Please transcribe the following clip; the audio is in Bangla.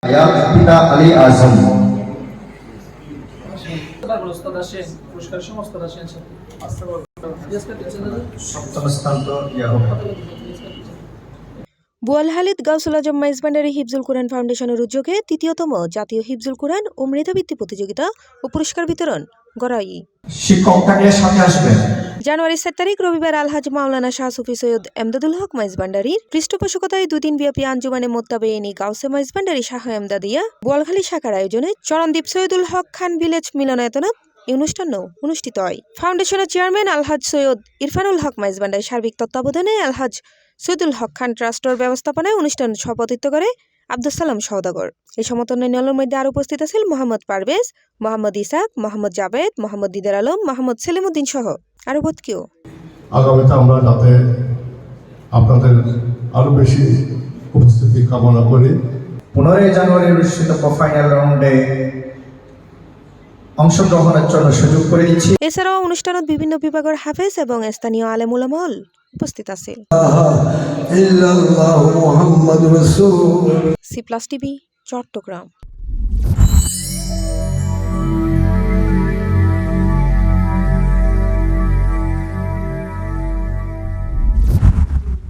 হায়াত পিতা আলী আজম সপ্তম স্থান তো বোয়ালহালিদ গাউসুল আজম মাইজভান্ডারী হিফজুল কোরআন ফাউন্ডেশনের উদ্যোগে তৃতীয়তম জাতীয় হিফজুল কোরআন ও মেধাবৃত্তি প্রতিযোগিতা ও পুরস্কার বিতরণ গড়াই। শিক্ষক থাকলে সাথে আসবেন। জানুয়ারি 7 তারিখ রবিবার আলহাজ মাওলানা শাহ সুফি সৈয়দ এমদাদুল হক মাইজভান্ডারীর পৃষ্ঠপোষকতায় 2 দিন ব্যাপী আঞ্জুমানে মোত্তাবেইনী গাউসে মাইজভান্ডারী শাহ এমদাদিয়া বোয়ালখালী শাখার আয়োজনে চরণদ্বীপ সৈয়দুল হক খান ভিলেজ মিলনায়তনত এই অনুষ্ঠান অনুষ্ঠিত হয়। ফাউন্ডেশনের চেয়ারম্যান আলহাজ সৈয়দ ইরফানুল হক মাইজভান্ডারীর সার্বিক তত্ত্বাবধানে আলহাজ সৈয়দুল হক খান ট্রাস্টর ব্যবস্থাপনায় অনুষ্ঠান সভাপতিত্ব করে আব্দুল সালাম সওদাগর। এই সমন্বয়ের মধ্যে আরো উপস্থিত আছেন মোহাম্মদ পারভেজ, মোহাম্মদ ইসাক, মোহাম্মদ জাবেদ, মোহাম্মদ দিদার আলম, মোহাম্মদ সেলিমউদ্দিন সহ আরো কেউ। আগামীতে আমরা যাতে আপনাদের আরো বেশি উপস্থিতি কামনা করি। 15 জানুয়ারি অনুষ্ঠিত ফাইনাল রাউন্ডে অংশগ্রহণের জন্য সুযোগ করে দিচ্ছি। এছাড়াও অনুষ্ঠানত বিভিন্ন বিভাগের হাফেজ এবং স্থানীয় আলেম উলামাল উপস্থিত আছে। C+ TV Chittagong.